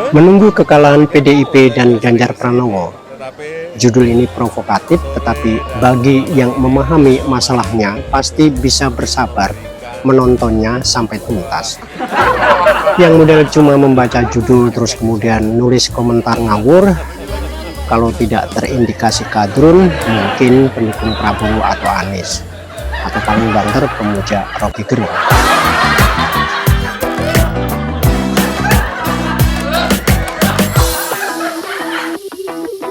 Menunggu kekalahan PDIP dan Ganjar Pranowo. Judul ini provokatif, tetapi bagi yang memahami masalahnya pasti bisa bersabar menontonnya sampai tuntas. Yang model cuma membaca judul terus kemudian nulis komentar ngawur, kalau tidak terindikasi kadrun, mungkin pendukung Prabowo atau Anies, atau paling banter pemuja Rocky Gerung.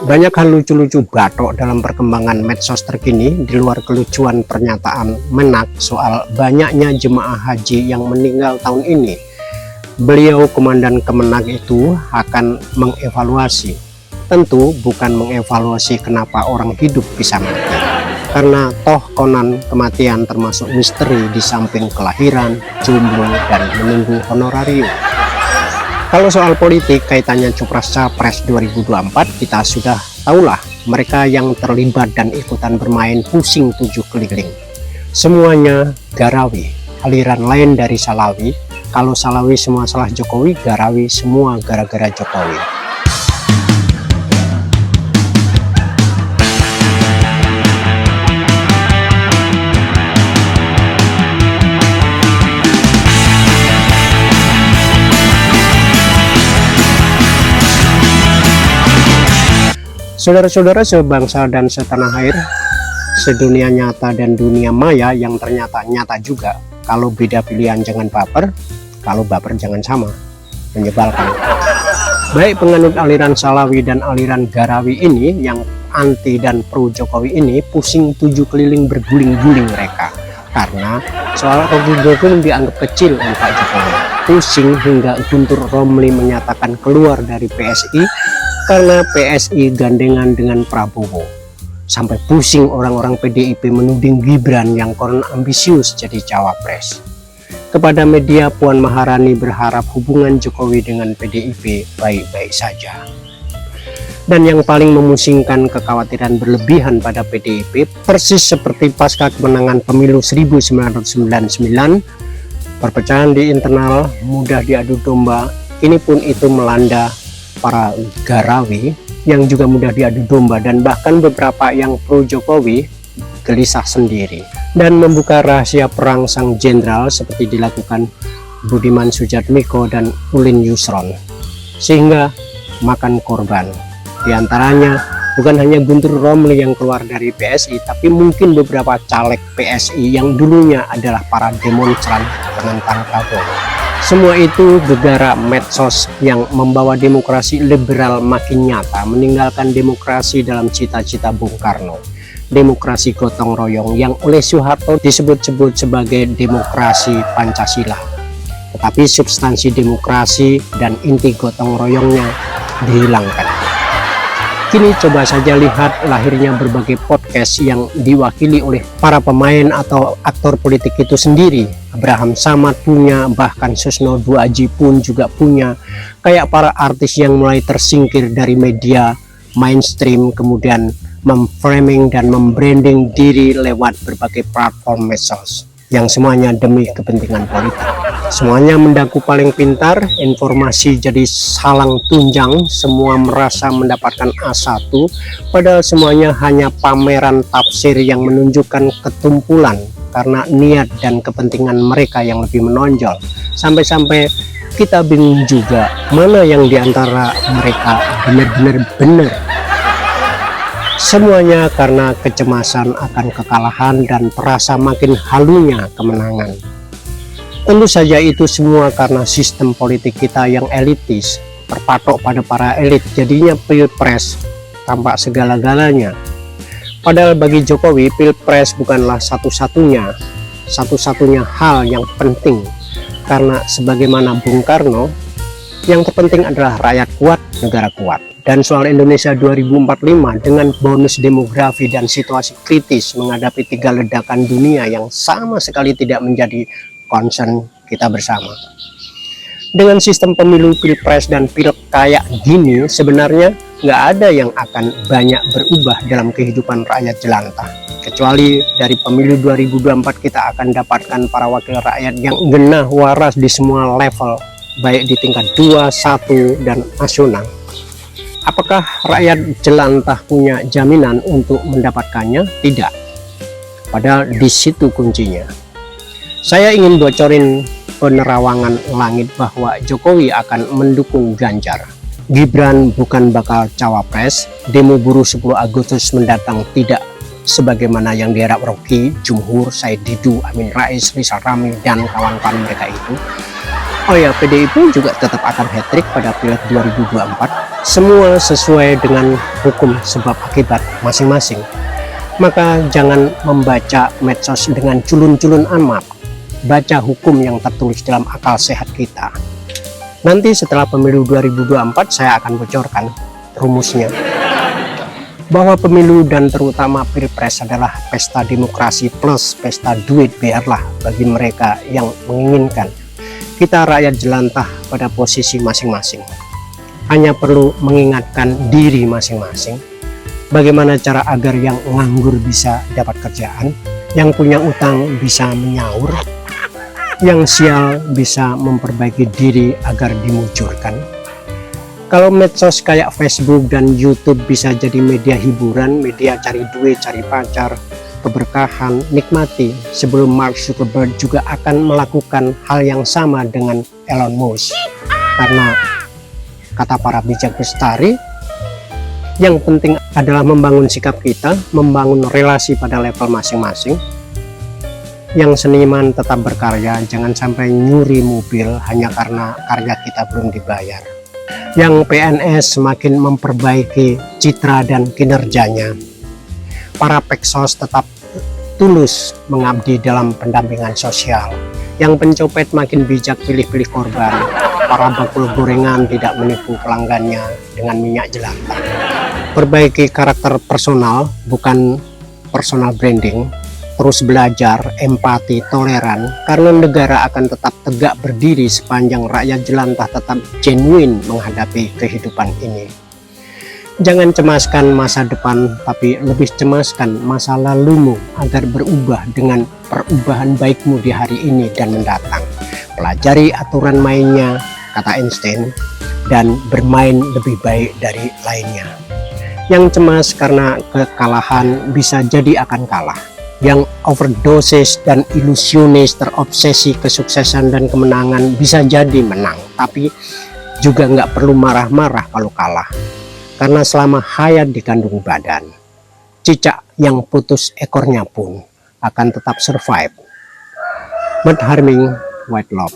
Banyak hal lucu-lucu batok dalam perkembangan medsos terkini di luar kelucuan pernyataan Menak soal banyaknya jemaah haji yang meninggal tahun ini. Beliau Komandan Kemenak itu akan mengevaluasi. Tentu bukan mengevaluasi kenapa orang hidup bisa mati. Karena toh konon kematian termasuk misteri di samping kelahiran, jomblo, dan menunggu honorarium. Kalau soal politik kaitannya Capres 2024, kita sudah tahulah mereka yang terlibat dan ikutan bermain pusing 7 keliling. Semuanya Garawi, aliran lain dari Salawi. Kalau Salawi semua salah Jokowi, Garawi semua gara-gara Jokowi. Saudara-saudara sebangsa dan setanah air, sedunia nyata dan dunia maya yang ternyata nyata juga. Kalau beda pilihan jangan baper, kalau baper jangan sama. Menyebalkan. Baik penganut aliran Salawi dan aliran Garawi ini yang anti dan pro Jokowi ini pusing 7 keliling berguling-guling mereka. Karena soal Rocky Gerung dianggap kecil oleh Pak Jokowi. Pusing hingga Guntur Romli menyatakan keluar dari PSI karena PSI gandengan dengan Prabowo. Sampai pusing orang-orang PDIP menuding Gibran yang konon ambisius jadi cawapres. Kepada media, Puan Maharani berharap hubungan Jokowi dengan PDIP baik-baik saja. Dan yang paling memusingkan, kekhawatiran berlebihan pada PDIP persis seperti pasca kemenangan pemilu 1999, perpecahan di internal mudah diadu domba, ini pun itu melanda para Garawi yang juga mudah diadu domba, dan bahkan beberapa yang pro Jokowi gelisah sendiri dan membuka rahasia perang sang jenderal seperti dilakukan Budiman Sujatmiko dan Ulin Yusron, sehingga makan korban. Di antaranya bukan hanya Guntur Romli yang keluar dari PSI, tapi mungkin beberapa caleg PSI yang dulunya adalah para demonstran penentang Prabowo. Semua itu gegara medsos yang membawa demokrasi liberal makin nyata, meninggalkan demokrasi dalam cita-cita Bung Karno. Demokrasi gotong royong yang oleh Soeharto disebut-sebut sebagai demokrasi Pancasila. Tetapi substansi demokrasi dan inti gotong royongnya dihilangkan. Kini coba saja lihat lahirnya berbagai podcast yang diwakili oleh para pemain atau aktor politik itu sendiri. Abraham Samad punya, bahkan Susno Duaji pun juga punya. Kayak para artis yang mulai tersingkir dari media mainstream, kemudian memframing dan membranding diri lewat berbagai platform medsos, yang semuanya demi kepentingan politik. Semuanya mendaku paling pintar, informasi jadi salang tunjang, semua merasa mendapatkan A1, padahal semuanya hanya pameran tafsir yang menunjukkan ketumpulan karena niat dan kepentingan mereka yang lebih menonjol. Sampai-sampai kita bingung juga mana yang diantara mereka benar-benar benar. Semuanya karena kecemasan akan kekalahan dan perasa makin halunya kemenangan. Tentu saja itu semua karena sistem politik kita yang elitis, terpatok pada para elit, jadinya pilpres tampak segala-galanya. Padahal bagi Jokowi, pilpres bukanlah satu-satunya hal yang penting, karena sebagaimana Bung Karno, yang terpenting adalah rakyat kuat, negara kuat. Dan soal Indonesia 2045 dengan bonus demografi dan situasi kritis menghadapi 3 ledakan dunia yang sama sekali tidak menjadi concern kita bersama. Dengan sistem pemilu pilpres dan pilek kayak gini, sebenarnya nggak ada yang akan banyak berubah dalam kehidupan rakyat jelantah. Kecuali dari pemilu 2024 kita akan dapatkan para wakil rakyat yang genah waras di semua level baik di tingkat 2, 1, dan nasional. Apakah rakyat jelantah punya jaminan untuk mendapatkannya? Tidak. Padahal di situ kuncinya. Saya ingin bocorin penerawangan langit bahwa Jokowi akan mendukung Ganjar. Gibran bukan bakal cawapres. Demo buruh 10 Agustus mendatang tidak sebagaimana yang diharap Rocky, Jumhur, Said Didu, Amin Rais, Rizal Ramli, dan kawan-kawan mereka itu. Oh ya, PDIP juga tetap akan hat-trick pada Pileg 2024. Semua sesuai dengan hukum sebab akibat masing-masing. Maka jangan membaca medsos dengan culun-culun amat. Baca hukum yang tertulis dalam akal sehat kita. Nanti setelah pemilu 2024 saya akan bocorkan rumusnya. Bahwa pemilu dan terutama Pilpres adalah pesta demokrasi plus pesta duit biarlah bagi mereka yang menginginkan. Kita rakyat jelantah pada posisi masing-masing. Hanya perlu mengingatkan diri masing-masing. Bagaimana cara agar yang nganggur bisa dapat kerjaan, yang punya utang bisa menyaur, yang sial bisa memperbaiki diri agar dimujurkan. Kalau medsos kayak Facebook dan YouTube bisa jadi media hiburan, media cari duit, cari pacar, keberkahan, nikmati, sebelum Mark Zuckerberg juga akan melakukan hal yang sama dengan Elon Musk. Karena kata para bijak bestari, yang penting adalah membangun sikap kita, membangun relasi pada level masing-masing. Yang seniman tetap berkarya, jangan sampai nyuri mobil hanya karena karya kita belum dibayar. Yang PNS semakin memperbaiki citra dan kinerjanya. Para peksos tetap tulus mengabdi dalam pendampingan sosial. Yang pencopet makin bijak pilih-pilih korban. Para bakul gorengan tidak menipu pelanggannya dengan minyak jelantah. Perbaiki karakter personal, bukan personal branding. Terus belajar, empati, toleran, karena negara akan tetap tegak berdiri sepanjang rakyat jelantah tetap genuine menghadapi kehidupan ini. Jangan cemaskan masa depan, tapi lebih cemaskan masa lalumu agar berubah dengan perubahan baikmu di hari ini dan mendatang. Pelajari aturan mainnya, kata Einstein, dan bermain lebih baik dari lainnya. Yang cemas karena kekalahan bisa jadi akan kalah. Yang overdosis dan ilusionis terobsesi kesuksesan dan kemenangan bisa jadi menang, tapi juga nggak perlu marah-marah kalau kalah. Karena selama hayat di kandung badan, cicak yang putus ekornya pun akan tetap survive. Not harming, white love.